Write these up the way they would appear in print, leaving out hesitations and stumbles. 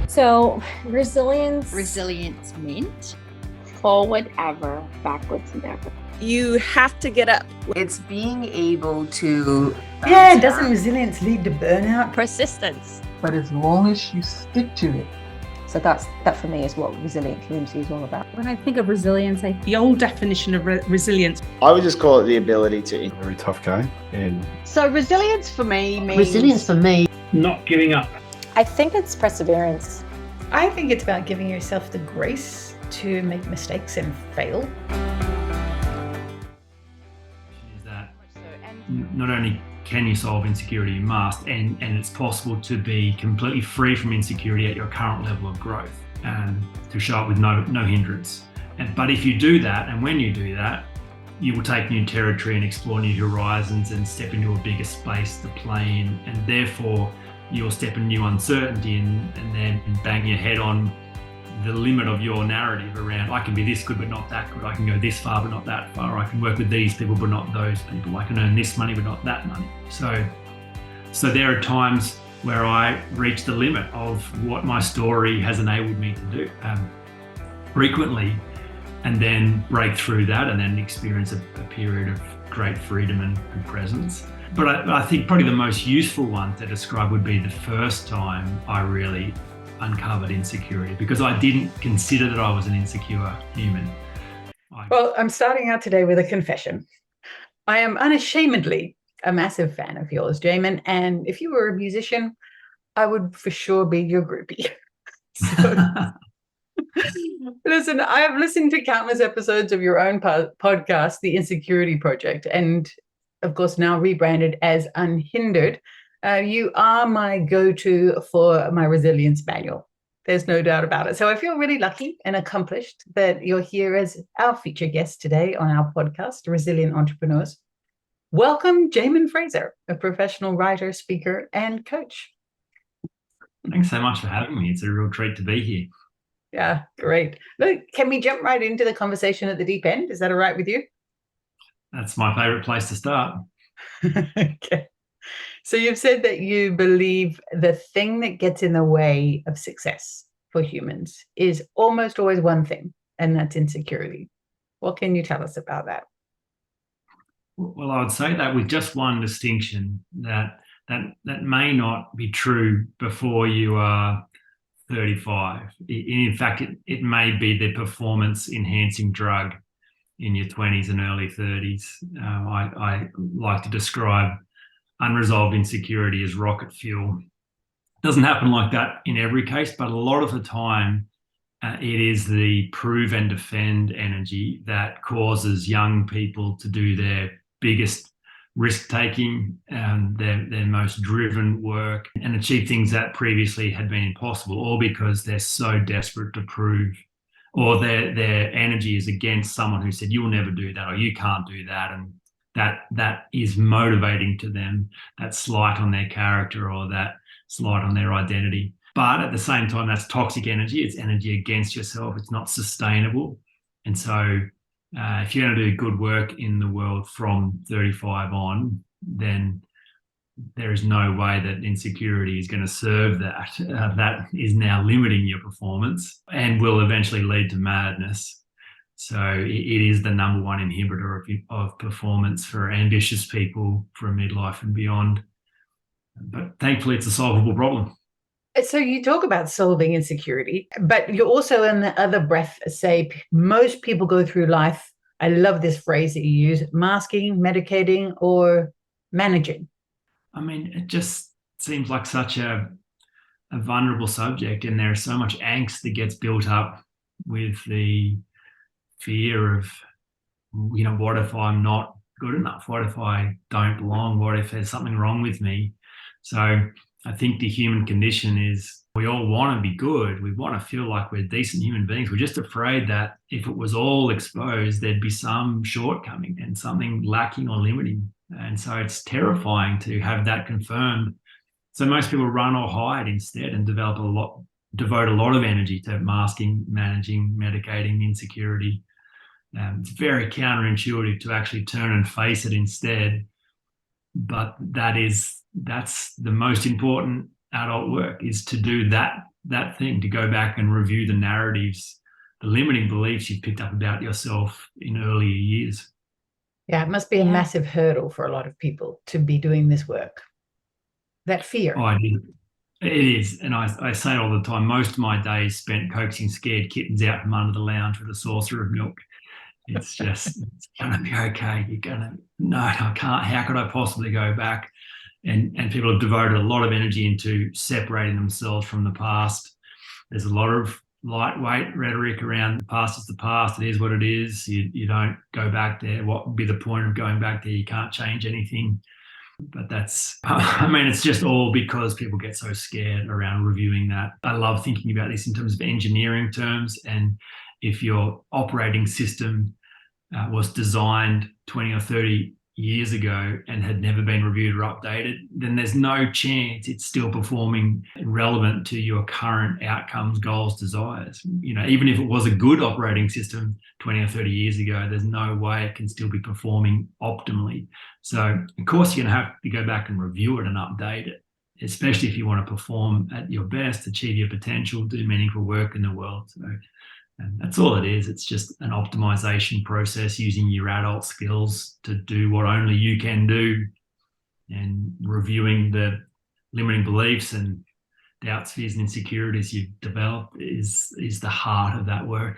So resilience. Resilience meant forward ever, backwards never. You have to get up. It's being able to... doesn't resilience lead to burnout? Persistence. But as long as you stick to it. So that for me is what resilient community is all about. When I think of resilience, the old definition of resilience. I would just call it the ability to... Very tough game. And so resilience for me means... Resilience for me... not giving up. I think it's perseverance. I think it's about giving yourself the grace to make mistakes and fail. Is that not only can you solve insecurity, you must, and it's possible to be completely free from insecurity at your current level of growth and to show up with no hindrance. But if you do that, and when you do that, you will take new territory and explore new horizons and step into a bigger space to play in, and therefore you'll step in new uncertainty and then bang your head on the limit of your narrative around, I can be this good but not that good, I can go this far but not that far, I can work with these people but not those people, I can earn this money but not that money. So there are times where I reach the limit of what my story has enabled me to do frequently, and then break through that and then experience a period of great freedom and presence. But I think probably the most useful one to describe would be the first time I really uncovered insecurity, because I didn't consider that I was an insecure human. Well, I'm starting out today with a confession. I am unashamedly a massive fan of yours, Jaemin, and if you were a musician, I would for sure be your groupie. Listen, I have listened to countless episodes of your own podcast, The Insecurity Project, and of course now rebranded as Unhindered. You are my go-to for my resilience manual. There's no doubt about it. So I feel really lucky and accomplished that you're here as our featured guest today on our podcast, Resilient Entrepreneurs. Welcome, Jaemin Frazer, a professional writer, speaker, and coach. Thanks so much for having me. It's a real treat to be here. Yeah, great. Look, can we jump right into the conversation at the deep end? Is that all right with you? That's my favorite place to start. Okay. So you've said that you believe the thing that gets in the way of success for humans is almost always one thing, and that's insecurity. What can you tell us about that? Well, I would say that with just one distinction, that may not be true before you are 35. In fact, it may be the performance-enhancing drug in your 20s and early 30s. I like to describe unresolved insecurity as rocket fuel. It doesn't happen like that in every case, but a lot of the time it is the prove and defend energy that causes young people to do their biggest risk-taking, their most driven work, and achieve things that previously had been impossible, all because they're so desperate to prove, or their energy is against someone who said, you'll never do that, or you can't do that, and that is motivating to them, that slight on their character or that slight on their identity. But at the same time, that's toxic energy. It's energy against yourself. It's not sustainable. And so if you're going to do good work in the world from 35 on, then there is no way that insecurity is going to serve that. That is now limiting your performance and will eventually lead to madness. So it is the number one inhibitor of performance for ambitious people for midlife and beyond. But thankfully, it's a solvable problem. So you talk about solving insecurity, but you also in the other breath say most people go through life, I love this phrase that you use, masking, medicating, or managing. I mean, it just seems like such a vulnerable subject, and there's so much angst that gets built up with the fear of, what if I'm not good enough? What if I don't belong? What if there's something wrong with me? So I think the human condition is we all want to be good. We want to feel like we're decent human beings. We're just afraid that if it was all exposed, there'd be some shortcoming and something lacking or limiting. And so it's terrifying to have that confirmed. So most people run or hide instead and devote a lot of energy to masking, managing, medicating insecurity. It's very counterintuitive to actually turn and face it instead. But that's the most important adult work, is to do that that thing, to go back and review the narratives, the limiting beliefs you've picked up about yourself in earlier years. Yeah, it must be a massive hurdle for a lot of people to be doing this work. That fear. Oh, it is. And I say it all the time. Most of my days spent coaxing scared kittens out from under the lounge with a saucer of milk. It's just, it's going to be okay. You're going to, no, I can't. How could I possibly go back? And people have devoted a lot of energy into separating themselves from the past. There's a lot of lightweight rhetoric around the past is the past. It is what it is. You don't go back there. What would be the point of going back there? You can't change anything. But that's, I mean, it's just all because people get so scared around reviewing that. I love thinking about this in terms of engineering terms. And if your operating system was designed 20 or 30 years ago and had never been reviewed or updated, then there's no chance it's still performing relevant to your current outcomes, goals, desires. You know, even if it was a good operating system 20 or 30 years ago, there's no way it can still be performing optimally. So of course you're going to have to go back and review it and update it, especially if you want to perform at your best, achieve your potential, do meaningful work in the world. So, and that's all it is. It's just an optimization process using your adult skills to do what only you can do, and reviewing the limiting beliefs and doubts, fears, and insecurities you've developed is the heart of that work.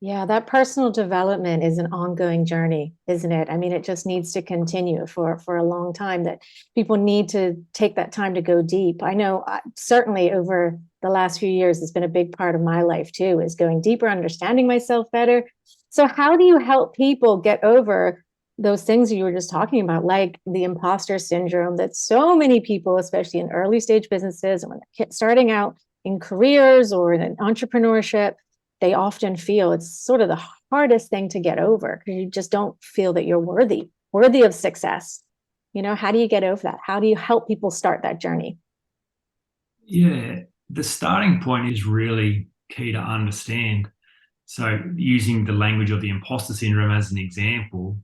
Yeah, that personal development is an ongoing journey, isn't it? I mean, it just needs to continue for a long time, that people need to take that time to go deep. I know certainly over the last few years, it's been a big part of my life too, is going deeper, understanding myself better. So how do you help people get over those things you were just talking about, like the imposter syndrome that so many people, especially in early stage businesses and when they're starting out in careers or in entrepreneurship, they often feel? It's sort of the hardest thing to get over, because you just don't feel that you're worthy of success. You know, how do you get over that? How do you help people start that journey? Yeah, the starting point is really key to understand. So using the language of the imposter syndrome as an example,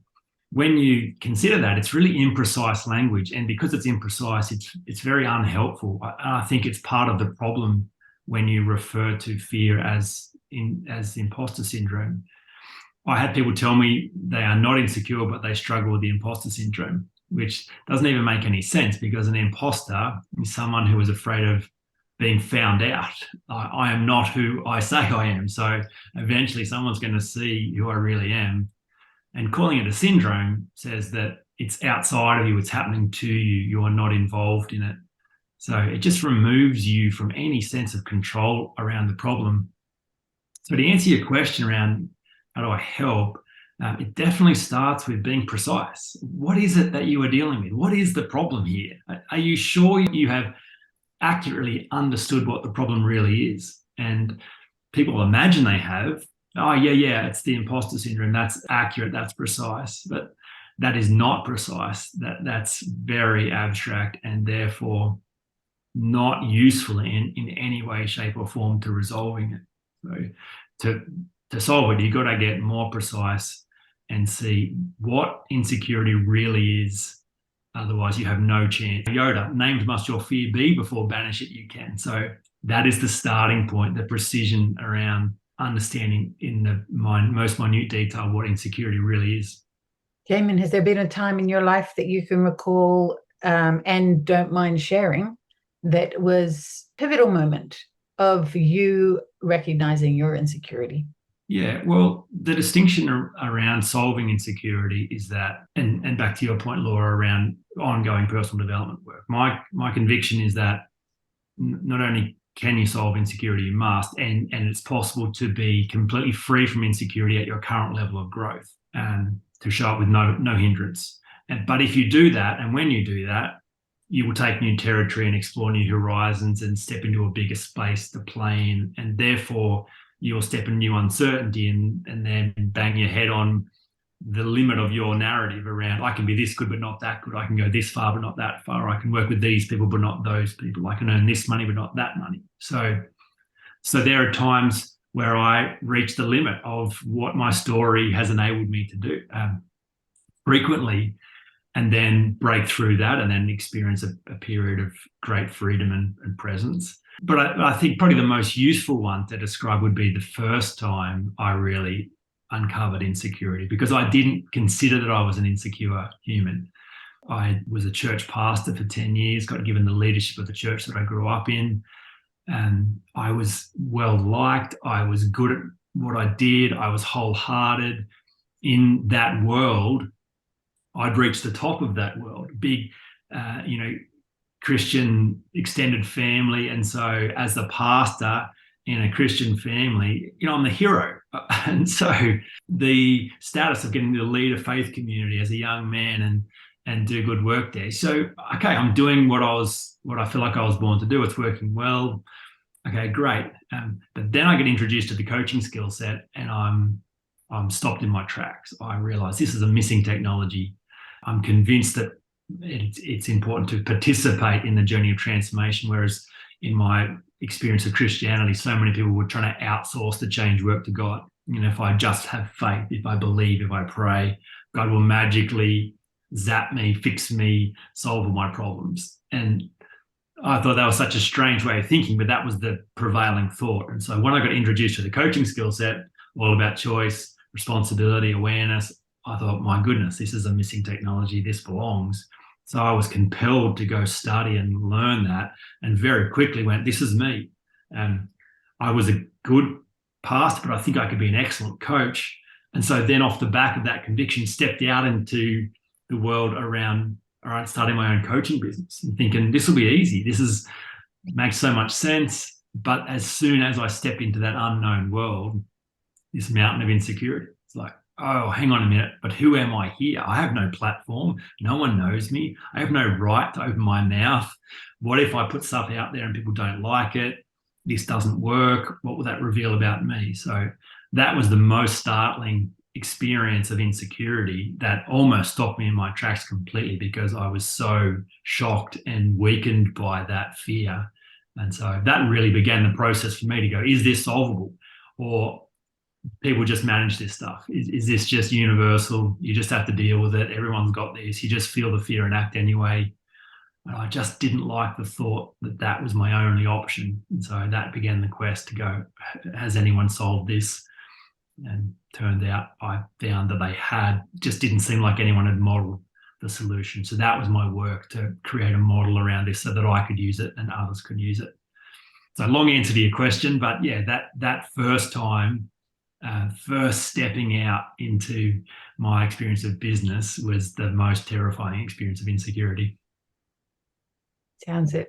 when you consider that, it's really imprecise language. And because it's imprecise, it's very unhelpful. I think it's part of the problem when you refer to fear as imposter syndrome. I had people tell me they are not insecure, but they struggle with the imposter syndrome, which doesn't even make any sense, because an imposter is someone who is afraid of being found out. I am not who I say I am. So eventually someone's going to see who I really am. And calling it a syndrome says that it's outside of you, it's happening to you, you are not involved in it. So it just removes you from any sense of control around the problem. So to answer your question around how do I help, it definitely starts with being precise. What is it that you are dealing with? What is the problem here? Are you sure you have accurately understood what the problem really is? And people imagine they have. Oh, yeah, it's the imposter syndrome. That's accurate. That's precise. But that is not precise. That's very abstract and therefore not useful in any way, shape, or form to resolving it. So to solve it, you've got to get more precise and see what insecurity really is. Otherwise, you have no chance. Yoda, named must your fear be, before banish it you can. So that is the starting point, the precision around understanding in the most minute detail what insecurity really is. Jaemin, has there been a time in your life that you can recall and don't mind sharing that was a pivotal moment of you recognizing your insecurity? Yeah, well, the distinction around solving insecurity is that, and back to your point, Laura, around ongoing personal development work. My conviction is that not only can you solve insecurity, you must, and it's possible to be completely free from insecurity at your current level of growth and to show up with no hindrance. But if you do that, and when you do that, you will take new territory and explore new horizons and step into a bigger space to play in, and therefore you'll step in new uncertainty and then bang your head on the limit of your narrative around, I can be this good but not that good, I can go this far but not that far, I can work with these people but not those people, I can earn this money but not that money. So there are times where I reach the limit of what my story has enabled me to do frequently, and then break through that and then experience a period of great freedom and presence. But I think probably the most useful one to describe would be the first time I really uncovered insecurity, because I didn't consider that I was an insecure human. I was a church pastor for 10 years, got given the leadership of the church that I grew up in. And I was well liked. I was good at what I did. I was wholehearted. In that world, I'd reached the top of that world, big, Christian extended family. And so as the pastor in a Christian family, I'm the hero. And so the status of getting to lead a faith community as a young man and do good work there. So, okay, I'm doing what I feel like I was born to do. It's working well. Okay, great. But then I get introduced to the coaching skill set, and I'm stopped in my tracks. I realize this is a missing technology. I'm convinced that it's important to participate in the journey of transformation, whereas in my experience of Christianity, so many people were trying to outsource the change work to God. If I just have faith, if I believe, if I pray, God will magically zap me, fix me, solve all my problems. And I thought that was such a strange way of thinking, but that was the prevailing thought. And so when I got introduced to the coaching skill set, all about choice, responsibility, awareness, I thought, my goodness, this is a missing technology. This belongs. So I was compelled to go study and learn that, and very quickly went, this is me. I was a good pastor, but I think I could be an excellent coach. And so then off the back of that conviction, stepped out into the world around, all right, starting my own coaching business and thinking this will be easy. Makes so much sense. But as soon as I stepped into that unknown world, this mountain of insecurity, it's like, oh, hang on a minute, but who am I here? I have no platform. No one knows me. I have no right to open my mouth. What if I put stuff out there and people don't like it? This doesn't work. What will that reveal about me? So that was the most startling experience of insecurity that almost stopped me in my tracks completely, because I was so shocked and weakened by that fear. And so that really began the process for me to go, is this solvable? Or people just manage this stuff? Is this just universal? You just have to deal with it. Everyone's got this. You just feel the fear and act anyway. And I just didn't like the thought that that was my only option. And so that began the quest to go, has anyone solved this? And turned out I found that they had. Just didn't seem like anyone had modeled the solution. So that was my work, to create a model around this so that I could use it and others could use it. So long answer to your question, but yeah, that first time, first stepping out into my experience of business was the most terrifying experience of insecurity. Sounds it.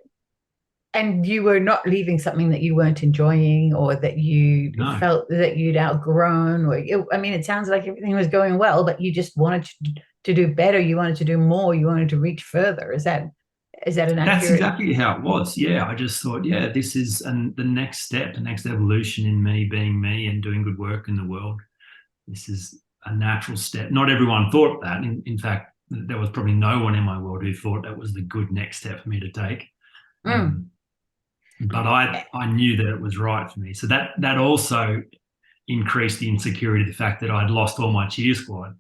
And you were not leaving something that you weren't enjoying, or that you felt that you'd outgrown, or it sounds like everything was going well, but you just wanted to do better. You wanted to do more. You wanted to reach further. Is that an accurate? That's exactly how it was. Yeah, I just thought, this is the next step, the next evolution in me being me and doing good work in the world. This is a natural step. Not everyone thought that. In fact, there was probably no one in my world who thought that was the good next step for me to take. But I knew that it was right for me. So that also increased the insecurity, the fact that I'd lost all my cheer squad.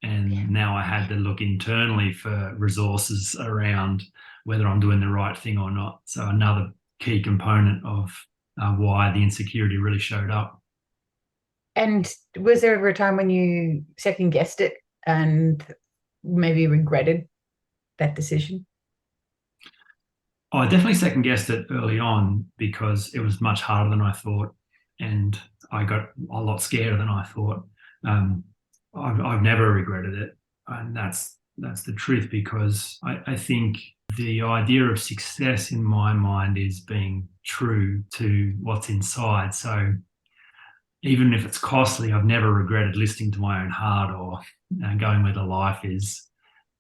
And now I had to look internally for resources around whether I'm doing the right thing or not. So another key component of why the insecurity really showed up. And was there ever a time when you second guessed it and maybe regretted that decision? Oh, I definitely second guessed it early on, because it was much harder than I thought, and I got a lot scarier than I thought. I've never regretted it, and that's the truth, because I think the idea of success in my mind is being true to what's inside. So even if it's costly, I've never regretted listening to my own heart or going where the life is.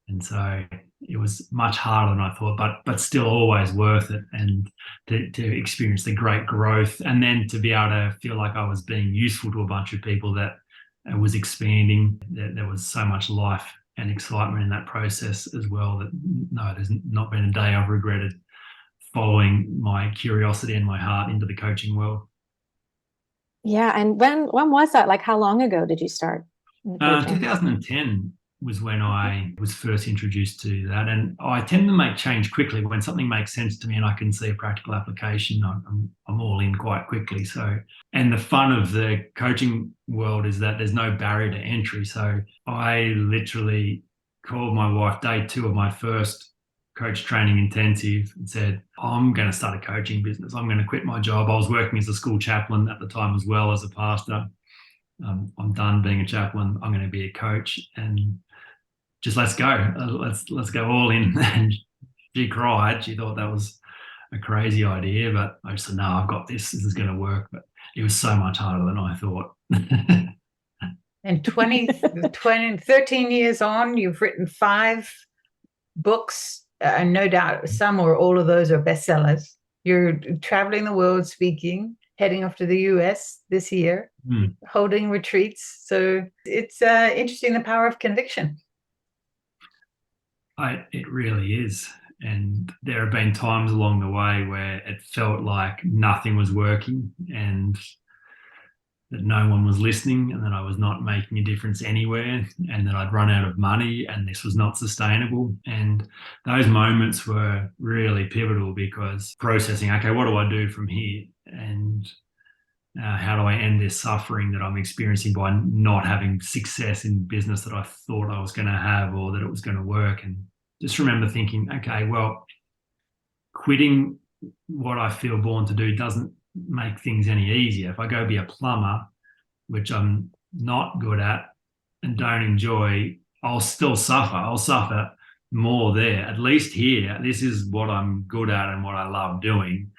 And so it was much harder than I thought, but still always worth it, and to experience the great growth, and then to be able to feel like I was being useful to a bunch of people, that it was expanding, that there was so much life and excitement in that process as well, that no, there's not been a day I've regretted following my curiosity and my heart into the coaching world. Yeah. And when was that? Like, how long ago did you start? 2010. was when I was first introduced to that. And I tend to make change quickly. When something makes sense to me and I can see a practical application, I'm all in quite quickly. So, and the fun of the coaching world is that there's no barrier to entry. So I literally called my wife day 2 of my first coach training intensive and said, I'm going to start a coaching business. I'm going to quit my job. I was working as a school chaplain at the time as well as a pastor. I'm done being a chaplain. I'm going to be a coach, and just let's go. Let's go all in. And she cried. She thought that was a crazy idea, but I just said, no, I've got this. This is going to work. But it was so much harder than I thought. And 13 years on, you've written 5 books, and no doubt some or all of those are bestsellers. You're traveling the world speaking, heading off to the US this year, holding retreats. So it's interesting, the power of conviction. It really is. And there have been times along the way where it felt like nothing was working and that no one was listening and that I was not making a difference anywhere and that I'd run out of money and this was not sustainable. And those moments were really pivotal because processing, okay, what do I do from here? And how do I end this suffering that I'm experiencing by not having success in business that I thought I was going to have or that it was going to work? And just remember thinking, okay, well, quitting what I feel born to do doesn't make things any easier. If I go be a plumber, which I'm not good at and don't enjoy, I'll still suffer. I'll suffer more there. At least here, this is what I'm good at and what I love doing.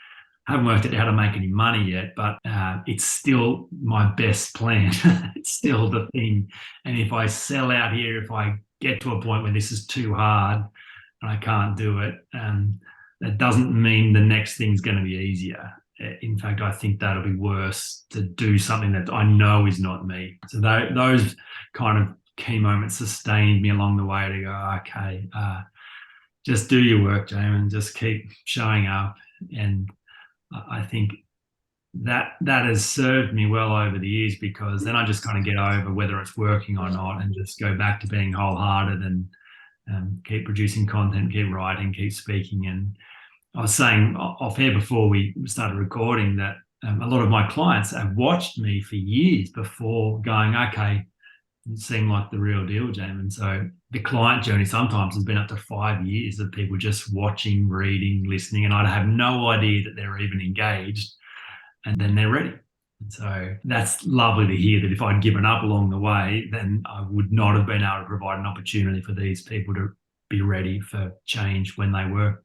I haven't worked out how to make any money yet, but it's still my best plan. It's still the thing. And if I sell out here, if I get to a point where this is too hard and I can't do it, that doesn't mean the next thing's going to be easier. In fact, I think that'll be worse to do something that I know is not me. So those kind of key moments sustained me along the way to go, okay, just do your work, Jaemin, just keep showing up. And I think that has served me well over the years because then I just kind of get over whether it's working or not and just go back to being wholehearted and keep producing content, keep writing, keep speaking. And I was saying off air before we started recording that a lot of my clients have watched me for years before going, okay, it seemed like the real deal, Jaemin. So the client journey sometimes has been up to 5 years of people just watching, reading, listening, and I'd have no idea that they're even engaged, and then they're ready. And so that's lovely to hear that if I'd given up along the way, then I would not have been able to provide an opportunity for these people to be ready for change when they were.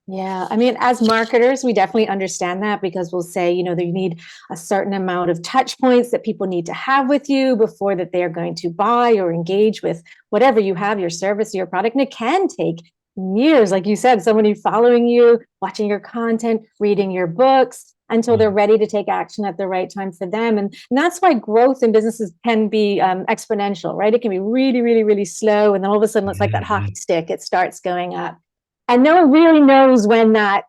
Yeah, I mean, as marketers, we definitely understand that because we'll say, you need a certain amount of touch points that people need to have with you before that they're going to buy or engage with whatever you have, your service, your product. And it can take years, like you said, somebody following you, watching your content, reading your books until they're ready to take action at the right time for them. And that's why growth in businesses can be exponential, right? It can be really, really, really slow. And then all of a sudden, it's like that hockey stick. It starts going up. And no one really knows when that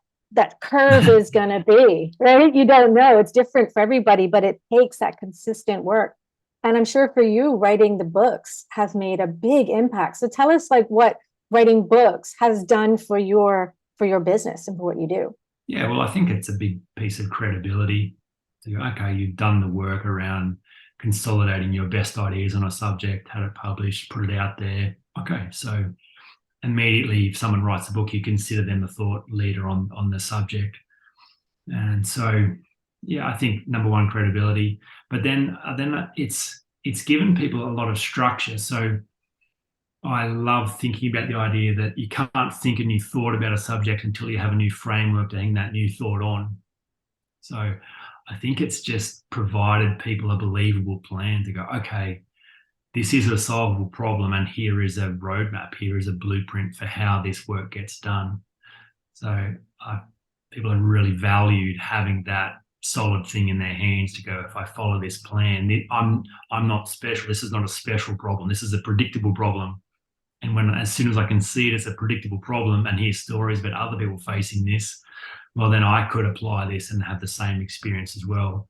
curve is going to be, right? You don't know. It's different for everybody, but it takes that consistent work. And I'm sure for you, writing the books has made a big impact. So tell us what writing books has done for your business and for what you do. Yeah, well, I think it's a big piece of credibility. So, okay, you've done the work around consolidating your best ideas on a subject, had it published, put it out there. Okay, so immediately if someone writes a book, you consider them a thought leader on the subject. And so, yeah, I think number one, credibility, but then it's given people a lot of structure. So I love thinking about the idea that you can't think a new thought about a subject until you have a new framework to hang that new thought on. So I think it's just provided people a believable plan to go, okay, this is a solvable problem, and here is a roadmap, here is a blueprint for how this work gets done. So people have really valued having that solid thing in their hands to go, if I follow this plan, I'm not special. This is not a special problem. This is a predictable problem. And as soon as I can see it as a predictable problem and hear stories about other people facing this, well, then I could apply this and have the same experience as well.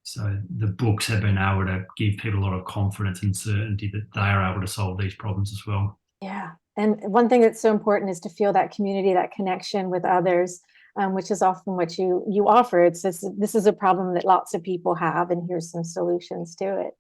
So the books have been able to give people a lot of confidence and certainty that they are able to solve these problems as well. Yeah. And one thing that's so important is to feel that community, that connection with others, which is often what you offer. This is a problem that lots of people have, and here's some solutions to it.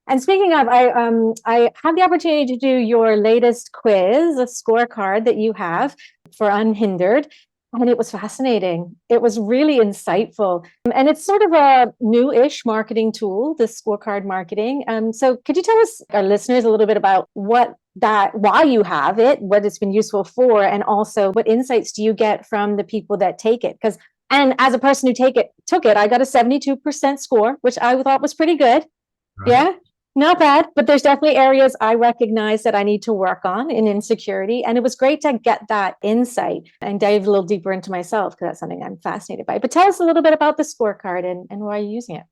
And speaking of, I had the opportunity to do your latest quiz, a scorecard that you have for Unhindered, and it was fascinating. It was really insightful. And it's sort of a new-ish marketing tool, the scorecard marketing. So could you tell us, our listeners, a little bit about why you have it, what it's been useful for, and also what insights do you get from the people that take it? And as a person who took it, I got a 72% score, which I thought was pretty good. Right. Yeah. Not bad, but there's definitely areas I recognize that I need to work on in insecurity. And it was great to get that insight and dive a little deeper into myself, because that's something I'm fascinated by. But tell us a little bit about the scorecard and why you're using it.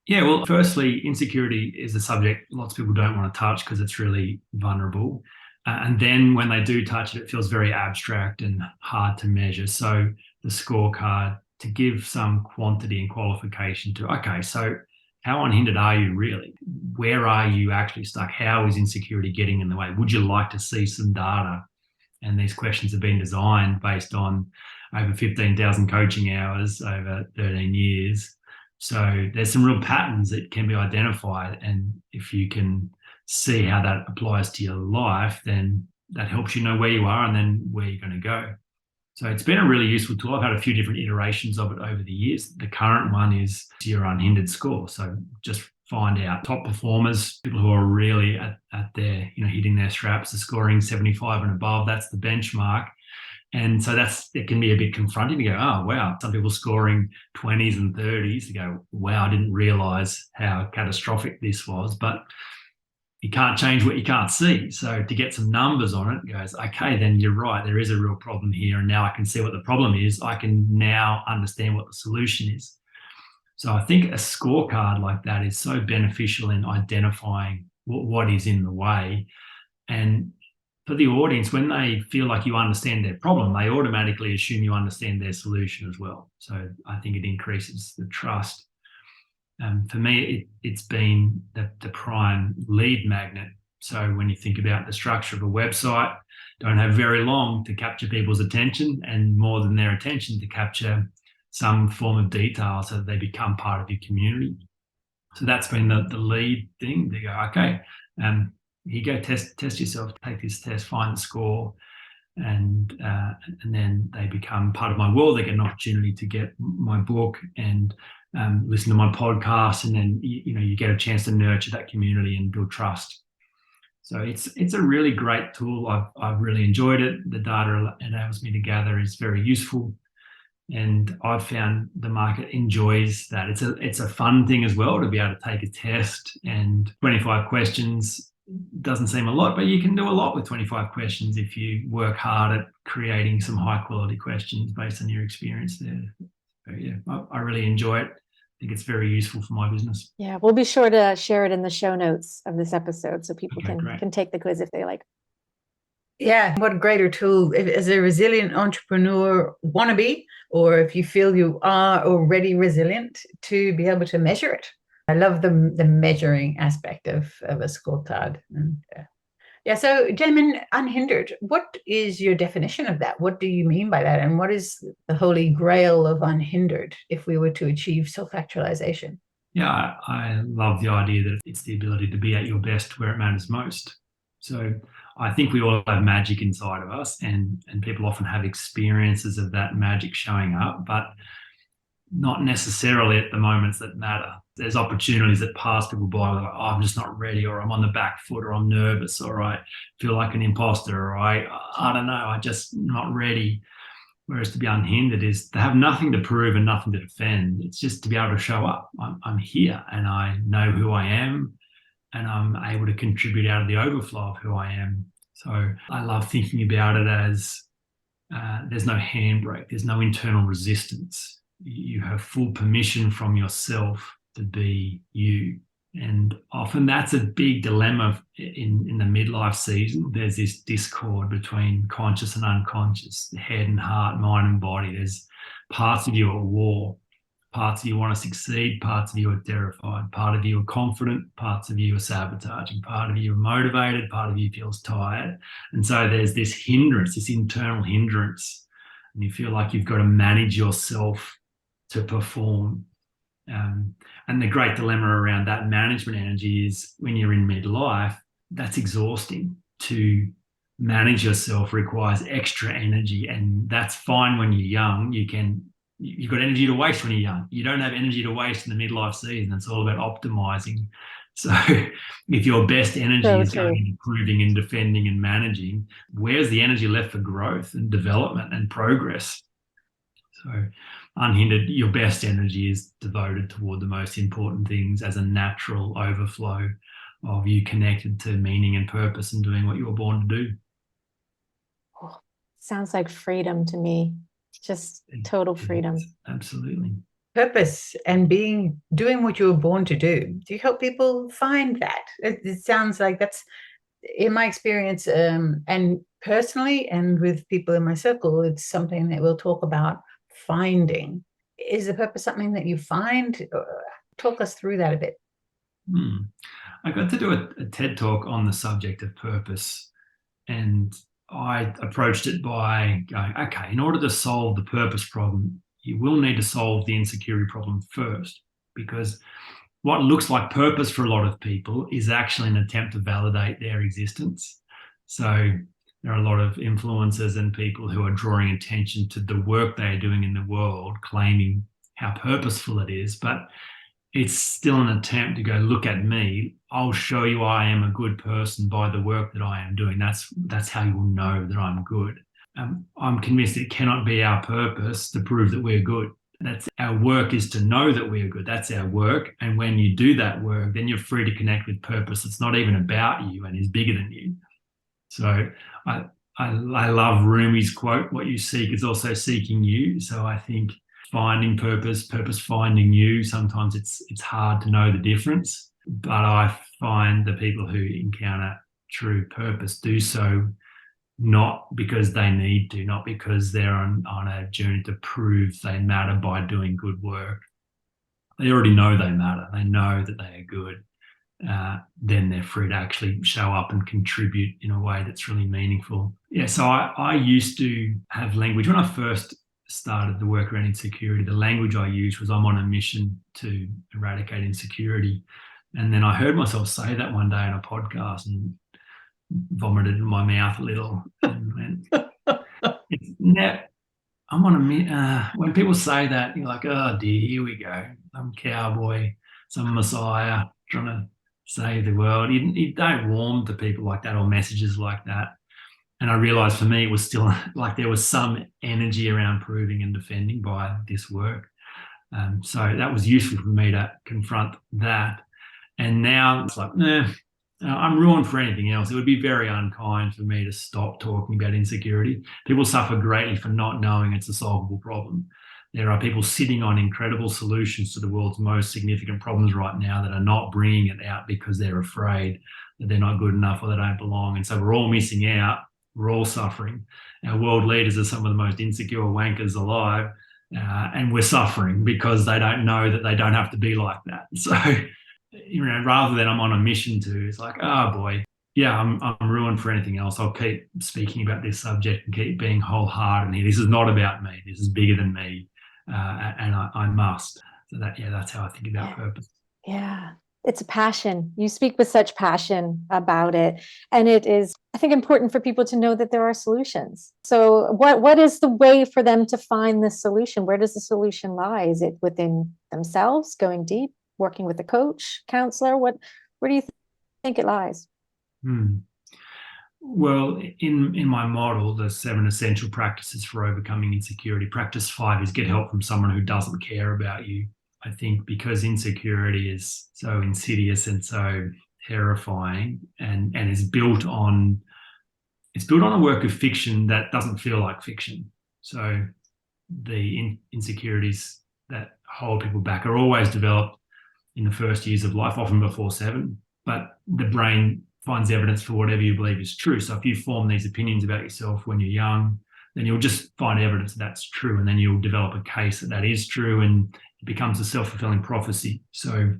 Yeah, well, firstly, insecurity is a subject lots of people don't want to touch because it's really vulnerable. And then when they do touch it, it feels very abstract and hard to measure. So the scorecard, to give some quantity and qualification to, okay, so how unhindered are you really? Where are you actually stuck? How is insecurity getting in the way? Would you like to see some data? And these questions have been designed based on over 15,000 coaching hours over 13 years. So there's some real patterns that can be identified. And if you can see how that applies to your life, then that helps you know where you are and then where you're going to go. So it's been a really useful tool. I've had a few different iterations of it over the years. The current one is your Unhindered score. So just find out top performers, people who are really at their, hitting their straps, are scoring 75 and above. That's the benchmark. And so it can be a bit confronting to go, oh, wow, some people scoring 20s and 30s, to go, wow, I didn't realize how catastrophic this was. But you can't change what you can't see. So to get some numbers on it, goes, okay, then you're right. There is a real problem here. And now I can see what the problem is. I can now understand what the solution is. So I think a scorecard like that is so beneficial in identifying what is in the way. And for the audience, when they feel like you understand their problem, they automatically assume you understand their solution as well. So I think it increases the trust. For me, it's been the prime lead magnet. So when you think about the structure of a website, don't have very long to capture people's attention, and more than their attention to capture some form of detail so that they become part of your community. So that's been the lead thing. They go, okay, here you go, test yourself, take this test, find the score, and then they become part of my world. They get an opportunity to get my book and listen to my podcast, and then you get a chance to nurture that community and build trust. So it's a really great tool. I've really enjoyed it. The data it enables me to gather is very useful, and I've found the market enjoys that. It's a fun thing as well to be able to take a test, and 25 questions doesn't seem a lot, but you can do a lot with 25 questions if you work hard at creating some high quality questions based on your experience there. So yeah, I really enjoy it. I think it's very useful for my business. Yeah, we'll be sure to share it in the show notes of this episode so people can take the quiz if they like. Yeah, what a greater tool as a resilient entrepreneur wannabe, or if you feel you are already resilient, to be able to measure it. I love the measuring aspect of a scorecard. And so Jaemin, Unhindered, what is your definition of that? What do you mean by that? And what is the holy grail of Unhindered if we were to achieve self-actualization? Yeah, I love the idea that it's the ability to be at your best where it matters most. So I think we all have magic inside of us, and people often have experiences of that magic showing up, but not necessarily at the moments that matter. There's opportunities that pass people by, like, oh, I'm just not ready, or I'm on the back foot, or I'm nervous, or I feel like an imposter, or I don't know, I'm just not ready. Whereas to be unhindered is to have nothing to prove and nothing to defend. It's just to be able to show up. I'm here and I know who I am, and I'm able to contribute out of the overflow of who I am. So I love thinking about it as there's no handbrake, there's no internal resistance. You have full permission from yourself to be you. And often that's a big dilemma in the midlife season. There's this discord between conscious and unconscious, head and heart, mind and body. There's parts of you at war. Parts of you want to succeed, parts of you are terrified, part of you are confident, parts of you are sabotaging, part of you are motivated, part of you feels tired. And so there's this hindrance, this internal hindrance, and you feel like you've got to manage yourself to perform. And the great dilemma around that management energy is when you're in midlife, that's exhausting. To manage yourself requires extra energy, and that's fine when you're young. You've got energy to waste when you're young. You don't have energy to waste in the midlife season. It's all about optimizing. So if your best energy is going into improving and defending and managing, where's the energy left for growth and development and progress? So unhindered, your best energy is devoted toward the most important things as a natural overflow of you connected to meaning and purpose and doing what you were born to do. Oh, sounds like freedom to me. Just total freedom. Absolutely. Purpose and doing what you were born to do. Do you help people find that? It sounds like that's, in my experience, and personally, and with people in my circle, it's something that we'll talk about finding. Is the purpose something that you find? Talk us through that a bit. I got to do a TED talk on the subject of purpose, and I approached it by going, okay, in order to solve the purpose problem, you will need to solve the insecurity problem first, because what looks like purpose for a lot of people is actually an attempt to validate their existence. So there are a lot of influencers and people who are drawing attention to the work they are doing in the world, claiming how purposeful it is, but it's still an attempt to go, look at me. I'll show you I am a good person by the work that I am doing. That's how you will know that I'm good. I'm convinced it cannot be our purpose to prove that we're good. That's our work, is to know that we are good. That's our work. And when you do that work, then you're free to connect with purpose. It's not even about you and is bigger than you. So I love Rumi's quote, what you seek is also seeking you. So I think finding purpose finding you, sometimes it's hard to know the difference. But I find the people who encounter true purpose do so not because they need to, not because they're on a journey to prove they matter by doing good work. They already know they matter. They know that they are good. Then they're free to actually show up and contribute in a way that's really meaningful. Yeah, so I used to have language. When I first started the work around insecurity, the language I used was, I'm on a mission to eradicate insecurity. And then I heard myself say that one day on a podcast and vomited in my mouth a little. And I'm on a when people say that, you're like, oh dear, here we go. Some cowboy, some messiah trying to save the world. You don't warm to people like that or messages like that. And I realized for me, it was still like there was some energy around proving and defending by this work. So that was useful for me to confront that. And now it's like, I'm ruined for anything else. It would be very unkind for me to stop talking about insecurity. People suffer greatly for not knowing it's a solvable problem. There are people sitting on incredible solutions to the world's most significant problems right now that are not bringing it out because they're afraid that they're not good enough or they don't belong. And so we're all missing out. We're all suffering. Our world leaders are some of the most insecure wankers alive, and we're suffering because they don't know that they don't have to be like that. So, rather than I'm on a mission to, it's like, oh boy, yeah, I'm ruined for anything else. I'll keep speaking about this subject and keep being wholehearted here. This is not about me. This is bigger than me, and I must. So that's how I think about purpose. Yeah. It's a passion. You speak with such passion about it. And it is, I think, important for people to know that there are solutions. So what is the way for them to find the solution? Where does the solution lie? Is it within themselves, going deep, working with a coach, counselor? Where do you think it lies? Well, in my model, the 7 essential practices for overcoming insecurity, practice 5 is get help from someone who doesn't care about you. I think because insecurity is so insidious and so terrifying, and is built on a work of fiction that doesn't feel like fiction. So the insecurities that hold people back are always developed in the first years of life, often before 7. But the brain finds evidence for whatever you believe is true. So if you form these opinions about yourself when you're young, then you'll just find evidence that that's true, and then you'll develop a case that is true, and it becomes a self-fulfilling prophecy. So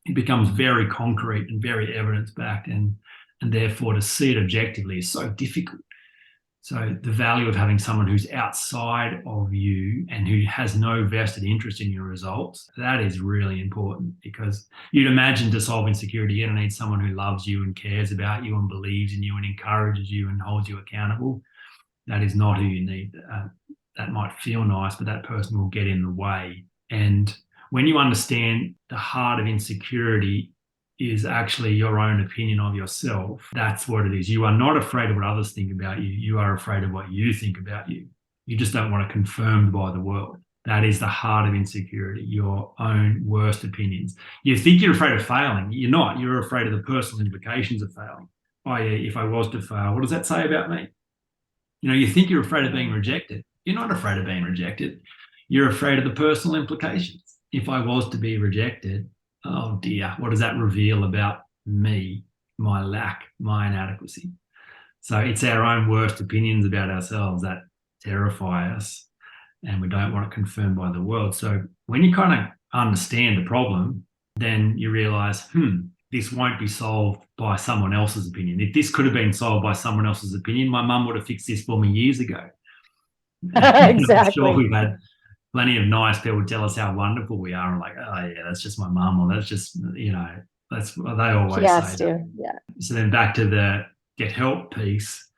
it becomes very concrete and very evidence-backed, and therefore to see it objectively is so difficult. So the value of having someone who's outside of you and who has no vested interest in your results, that is really important, because you'd imagine to solve insecurity, you're going to need someone who loves you and cares about you and believes in you and encourages you and holds you accountable. That is not who you need. That might feel nice, but that person will get in the way. And when you understand the heart of insecurity is actually your own opinion of yourself, that's what it is. You are not afraid of what others think about you. You are afraid of what you think about you. You just don't want it confirmed by the world. That is the heart of insecurity, your own worst opinions. You think you're afraid of failing. You're not. You're afraid of the personal implications of failing. Oh yeah, if I was to fail, what does that say about me? You know, you think you're afraid of being rejected. You're not afraid of being rejected. You're afraid of the personal implications. If I was to be rejected, oh dear, what does that reveal about me, my lack, my inadequacy? So it's our own worst opinions about ourselves that terrify us, and we don't want it confirmed by the world. So when you kind of understand the problem, then you realize, this won't be solved by someone else's opinion. If this could have been solved by someone else's opinion, my mum would have fixed this for me years ago. Exactly. I'm sure we've had plenty of nice people tell us how wonderful we are, and like, oh yeah, that's just my mum, or that's just, you know, that's what they always say. Yeah. So then back to the get help piece,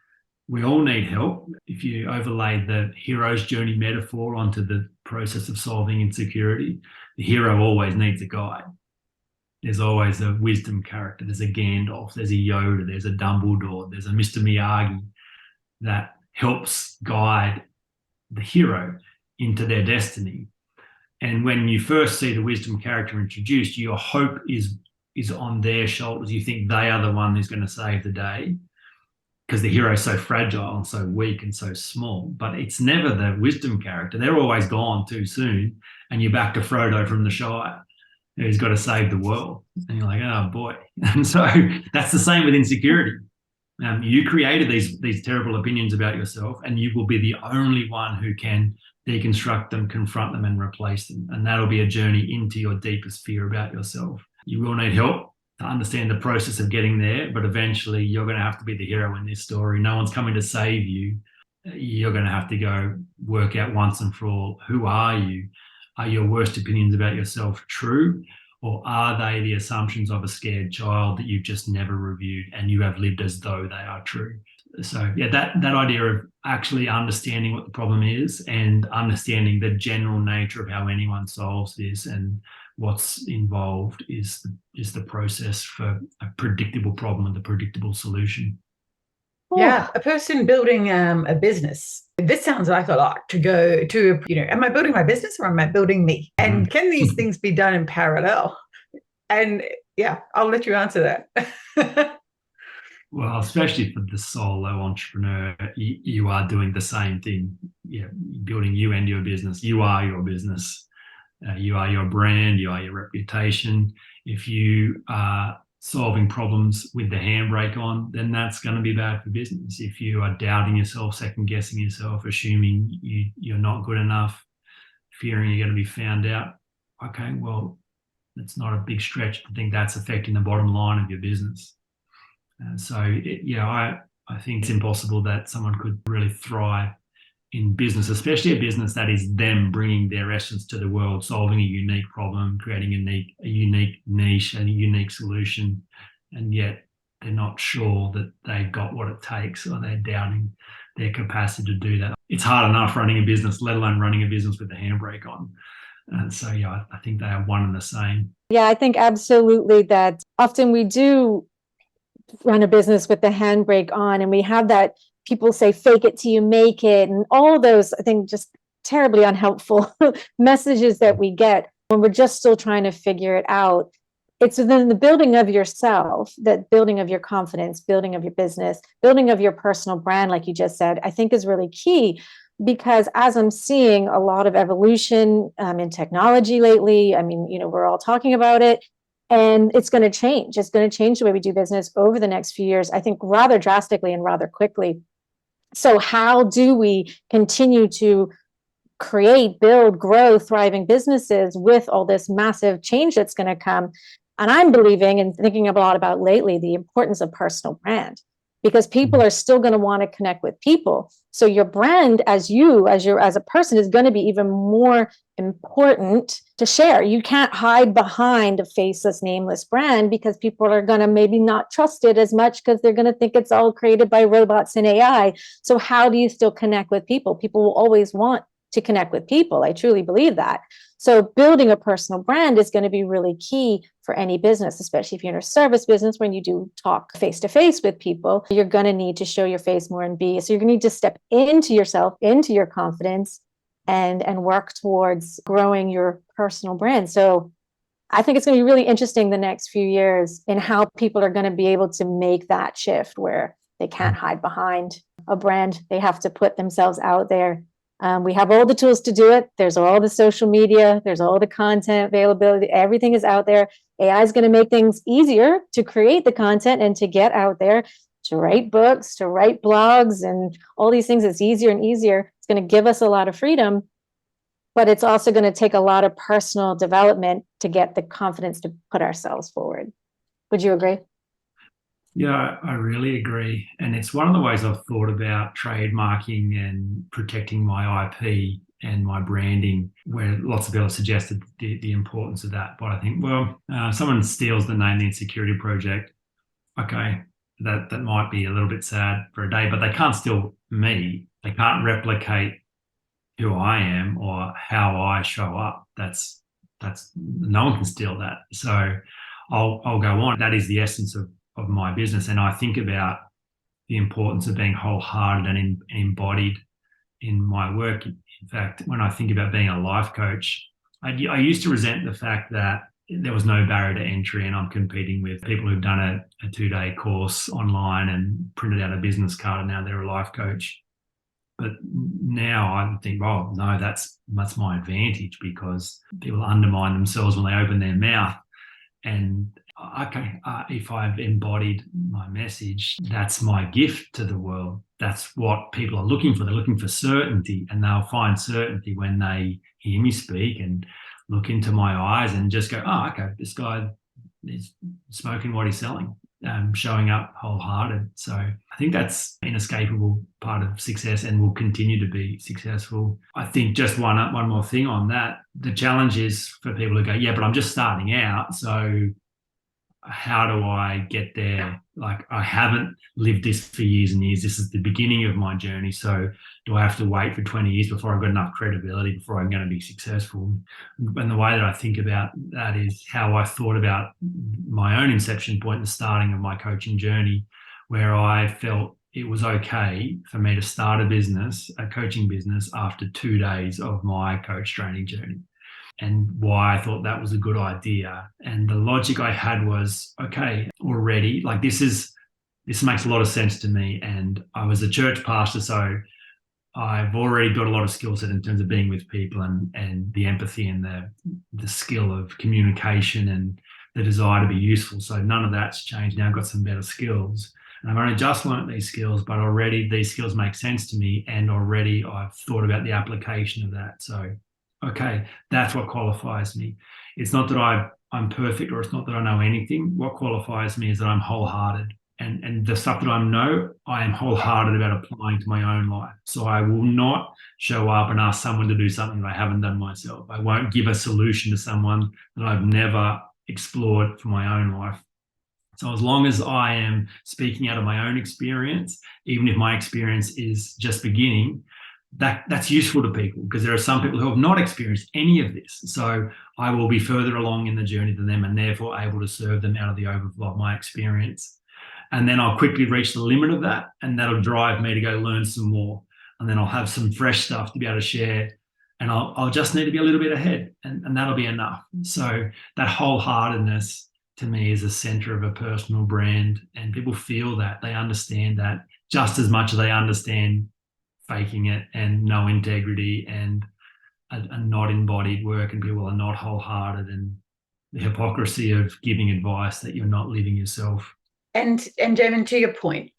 we all need help. If you overlay the hero's journey metaphor onto the process of solving insecurity, the hero always needs a guide. There's always a wisdom character. There's a Gandalf, there's a Yoda, there's a Dumbledore, there's a Mr. Miyagi that helps guide the hero into their destiny. And when you first see the wisdom character introduced, your hope is on their shoulders. You think they are the one who's going to save the day, because the hero is so fragile and so weak and so small. But it's never the wisdom character. They're always gone too soon, and you're back to Frodo from the Shire, who's got to save the world. And you're like, oh boy. And so that's the same with insecurity. You created these terrible opinions about yourself, and you will be the only one who can deconstruct them, confront them, and replace them. And that'll be a journey into your deepest fear about yourself. You will need help to understand the process of getting there, but eventually you're going to have to be the hero in this story. No one's coming to save you. You're going to have to go work out once and for all, who are you? Are your worst opinions about yourself true? Or are they the assumptions of a scared child that you've just never reviewed and you have lived as though they are true? So yeah, that idea of actually understanding what the problem is and understanding the general nature of how anyone solves this and what's involved is the process for a predictable problem and a predictable solution. Yeah, a person building a business. This sounds like a lot to go to, am I building my business or am I building me? And can these things be done in parallel? And yeah, I'll let you answer that. Well, especially for the solo entrepreneur, you are doing the same thing. Yeah, building you and your business. You are your business. You are your brand. You are your reputation. If you are solving problems with the handbrake on, then that's going to be bad for business. If you are doubting yourself, second guessing yourself, assuming you're not good enough, fearing you're going to be found out, okay, well, it's not a big stretch to think that's affecting the bottom line of your business. I think it's impossible that someone could really thrive in business, especially a business that is them bringing their essence to the world, solving a unique problem, creating a unique niche and a unique solution, and yet they're not sure that they've got what it takes, or they're doubting their capacity to do that. It's hard enough running a business, let alone running a business with the handbrake on. And so, yeah, I think they are one and the same. Yeah, I think absolutely that often we do run a business with the handbrake on, and we have that, people say, fake it till you make it, and all those, I think, just terribly unhelpful messages that we get when we're just still trying to figure it out. It's within the building of yourself, that building of your confidence, building of your business, building of your personal brand, like you just said, I think is really key. Because as I'm seeing a lot of evolution in technology lately, I mean, we're all talking about it, and it's going to change. It's going to change the way we do business over the next few years, I think, rather drastically and rather quickly. So how do we continue to create, build, grow thriving businesses with all this massive change that's going to come. And I'm believing and thinking a lot about lately the importance of personal brand, because people are still going to want to connect with people. So your brand as a person is going to be even more important to share. You can't hide behind a faceless, nameless brand, because people are going to maybe not trust it as much because they're going to think it's all created by robots and AI. So how do you still connect with people? People will always want to connect with people. I truly believe that. So building a personal brand is going to be really key for any business, especially if you're in a service business. When you do talk face to face with people, you're going to need to show your face more and be. So you're going to need to step into yourself, into your confidence, and work towards growing your personal brand. So I think it's going to be really interesting the next few years in how people are going to be able to make that shift where they can't hide behind a brand. They have to put themselves out there. We have all the tools to do it. There's all the social media. There's all the content availability. Everything is out there. AI is going to make things easier to create the content and to get out there, to write books, to write blogs, and all these things. It's easier and easier. It's going to give us a lot of freedom, but it's also going to take a lot of personal development to get the confidence to put ourselves forward. Would you agree? Yeah, I really agree. And it's one of the ways I've thought about trademarking and protecting my IP and my branding, where lots of people have suggested the importance of that. But I think, well, someone steals the name, the Insecurity Project. Okay, that might be a little bit sad for a day, but they can't steal me. They can't replicate who I am or how I show up. That's no one can steal that. So I'll go on. That is the essence of my business. And I think about the importance of being wholehearted and embodied in my work. In fact, when I think about being a life coach, I used to resent the fact that there was no barrier to entry and I'm competing with people who've done a 2-day course online and printed out a business card and now they're a life coach. But now I think, oh, no, that's my advantage, because people undermine themselves when they open their mouth. And okay, if I've embodied my message, that's my gift to the world. That's what people are looking for. They're looking for certainty, and they'll find certainty when they hear me speak and look into my eyes and just go, oh, okay, this guy is smoking what he's selling, showing up wholehearted. So I think that's an inescapable part of success and will continue to be successful. I think just one more thing on that. The challenge is for people to go, yeah, but I'm just starting out. So how do I get there? Like, I haven't lived this for years and years. This is the beginning of my journey. So do I have to wait for 20 years before I've got enough credibility before I'm going to be successful? And the way that I think about that is how I thought about my own inception point, the starting of my coaching journey, where I felt it was okay for me to start a coaching business after 2 days of my coach training journey. And why I thought that was a good idea. And the logic I had was, okay, already, like this makes a lot of sense to me. And I was a church pastor, so I've already got a lot of skill set in terms of being with people and the empathy and the skill of communication and the desire to be useful. So none of that's changed. Now I've got some better skills. And I've only just learned these skills, but already these skills make sense to me. And already I've thought about the application of that. So okay, that's what qualifies me. It's not that I'm perfect, or it's not that I know anything. What qualifies me is that I'm wholehearted. And the stuff that I know, I am wholehearted about applying to my own life. So I will not show up and ask someone to do something that I haven't done myself. I won't give a solution to someone that I've never explored for my own life. So as long as I am speaking out of my own experience, even if my experience is just beginning, that's useful to people, because there are some people who have not experienced any of this. So I will be further along in the journey than them and therefore able to serve them out of the overflow of my experience. And then I'll quickly reach the limit of that, and that'll drive me to go learn some more. And then I'll have some fresh stuff to be able to share, and I'll just need to be a little bit ahead, and that'll be enough. So that wholeheartedness to me is the center of a personal brand, and people feel that, they understand that just as much as they understand faking it and no integrity and a not embodied work, and people are not wholehearted, and the hypocrisy of giving advice that you're not living yourself. And Jaemin, to your point,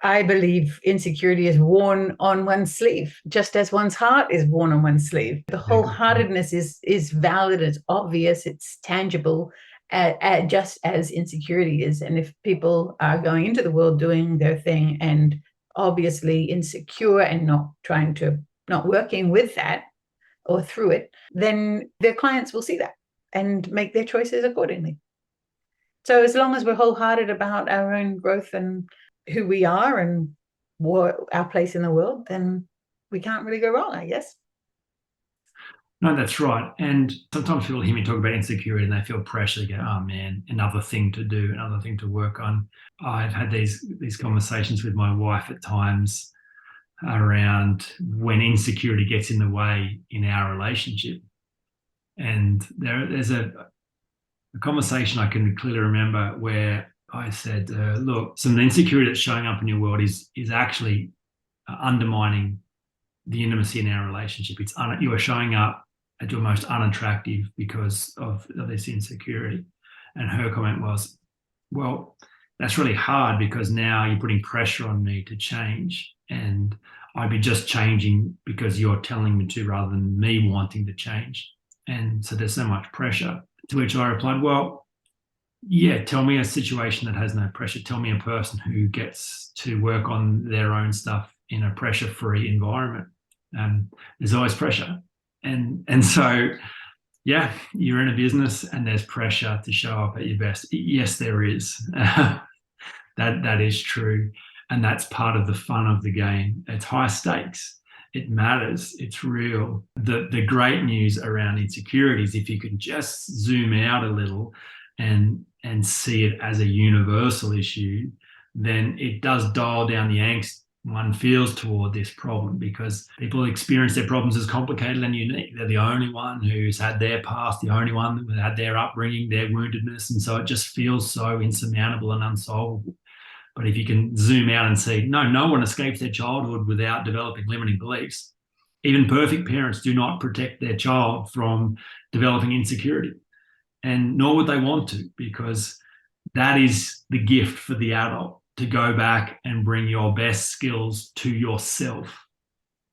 I believe insecurity is worn on one's sleeve, just as one's heart is worn on one's sleeve. The wholeheartedness is valid, it's obvious, it's tangible, just as insecurity is. And if people are going into the world doing their thing and obviously insecure and not working with that or through it, then their clients will see that and make their choices accordingly. So as long as we're wholehearted about our own growth and who we are and what our place in the world, then we can't really go wrong, I guess. No, that's right. And sometimes people hear me talk about insecurity and they feel pressure to go, oh man, another thing to do, another thing to work on. I've had these conversations with my wife at times around when insecurity gets in the way in our relationship. And there's a conversation I can clearly remember where I said, look, some of the insecurity that's showing up in your world is actually undermining the intimacy in our relationship. You are showing up at your most unattractive because of this insecurity. And her comment was, well, that's really hard because now you're putting pressure on me to change. And I'd be just changing because you're telling me to rather than me wanting to change. And so there's so much pressure. To which I replied, well, yeah, tell me a situation that has no pressure. Tell me a person who gets to work on their own stuff in a pressure-free environment. There's always pressure. And so, yeah, you're in a business and there's pressure to show up at your best. Yes, there is. That is true. And that's part of the fun of the game. It's high stakes. It matters. It's real. The great news around insecurities, if you can just zoom out a little and see it as a universal issue, then it does dial down the angst one feels toward this problem, because people experience their problems as complicated and unique. They're the only one who's had their past, the only one that had their upbringing, their woundedness, and so it just feels so insurmountable and unsolvable. But if you can zoom out and see, no one escapes their childhood without developing limiting beliefs. Even perfect parents do not protect their child from developing insecurity, and nor would they want to, because that is the gift for the adult, to go back and bring your best skills to yourself.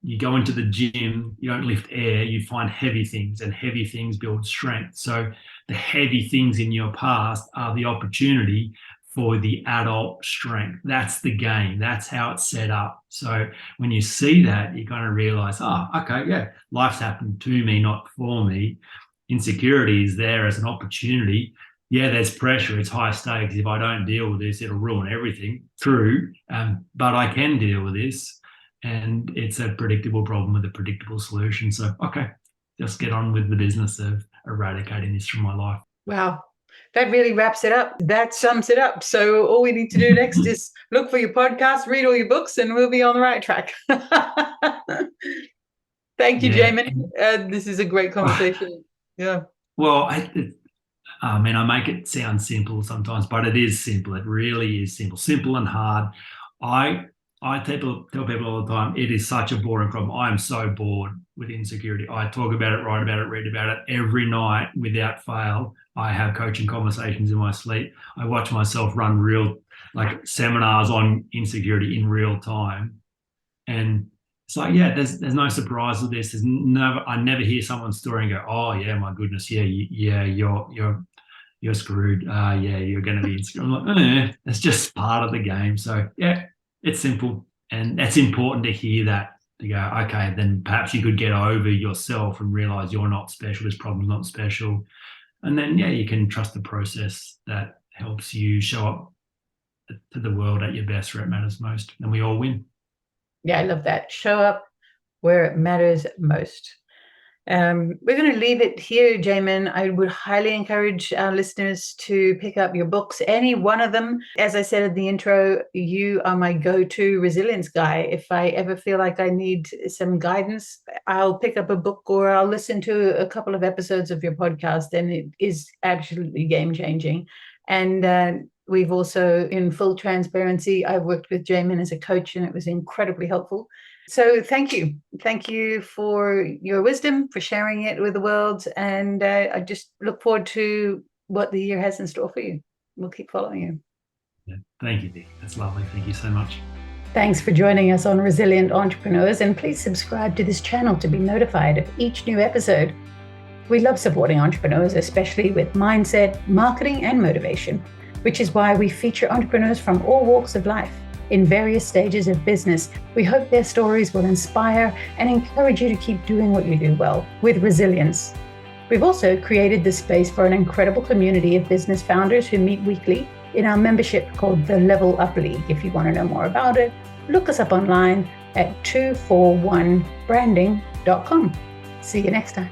You go into the gym, you don't lift air, you find heavy things, and heavy things build strength. So the heavy things in your past are the opportunity for the adult strength. That's the game. That's how it's set up. So when you see that, you're going to realize, oh, okay, yeah, life's happened to me, not for me. Insecurity is there as an opportunity. Yeah, there's pressure. It's high stakes. If I don't deal with this, it'll ruin everything. True. But I can deal with this. And it's a predictable problem with a predictable solution. So, okay, just get on with the business of eradicating this from my life. Wow. That really wraps it up. That sums it up. So all we need to do next is look for your podcast, read all your books, and we'll be on the right track. Thank you, Jaemin. This is a great conversation. Yeah. Well, I make it sound simple sometimes, but it is simple. It really is simple and hard. I tell people all the time, it is such a boring problem. I am so bored with insecurity. I talk about it, write about it, read about it every night without fail. I have coaching conversations in my sleep. I watch myself run seminars on insecurity in real time. And it's like, yeah, there's no surprise with this. I never hear someone's story and go, oh yeah, my goodness, yeah, you're screwed. Yeah, you're going to be insecure. I'm like, it's just part of the game. So yeah, it's simple, and that's important to hear that. To go, okay, then perhaps you could get over yourself and realize you're not special. This problem's not special, and then yeah, you can trust the process that helps you show up to the world at your best where it matters most, and we all win. Yeah, I love that. Show up where it matters most. We're going to leave it here, Jaemin. I would highly encourage our listeners to pick up your books, any one of them. As I said in the intro, you are my go-to resilience guy. If I ever feel like I need some guidance, I'll pick up a book or I'll listen to a couple of episodes of your podcast, and it is absolutely game-changing. And we've also, in full transparency, I've worked with Jaemin as a coach, and it was incredibly helpful. So thank you. Thank you for your wisdom, for sharing it with the world. And I just look forward to what the year has in store for you. We'll keep following you. Yeah. Thank you, Vic. That's lovely. Thank you so much. Thanks for joining us on Resilient Entrepreneurs, and please subscribe to this channel to be notified of each new episode. We love supporting entrepreneurs, especially with mindset, marketing, and motivation, which is why we feature entrepreneurs from all walks of life in various stages of business. We hope their stories will inspire and encourage you to keep doing what you do well with resilience. We've also created this space for an incredible community of business founders who meet weekly in our membership called the Level Up League. If you want to know more about it, look us up online at 241branding.com. See you next time.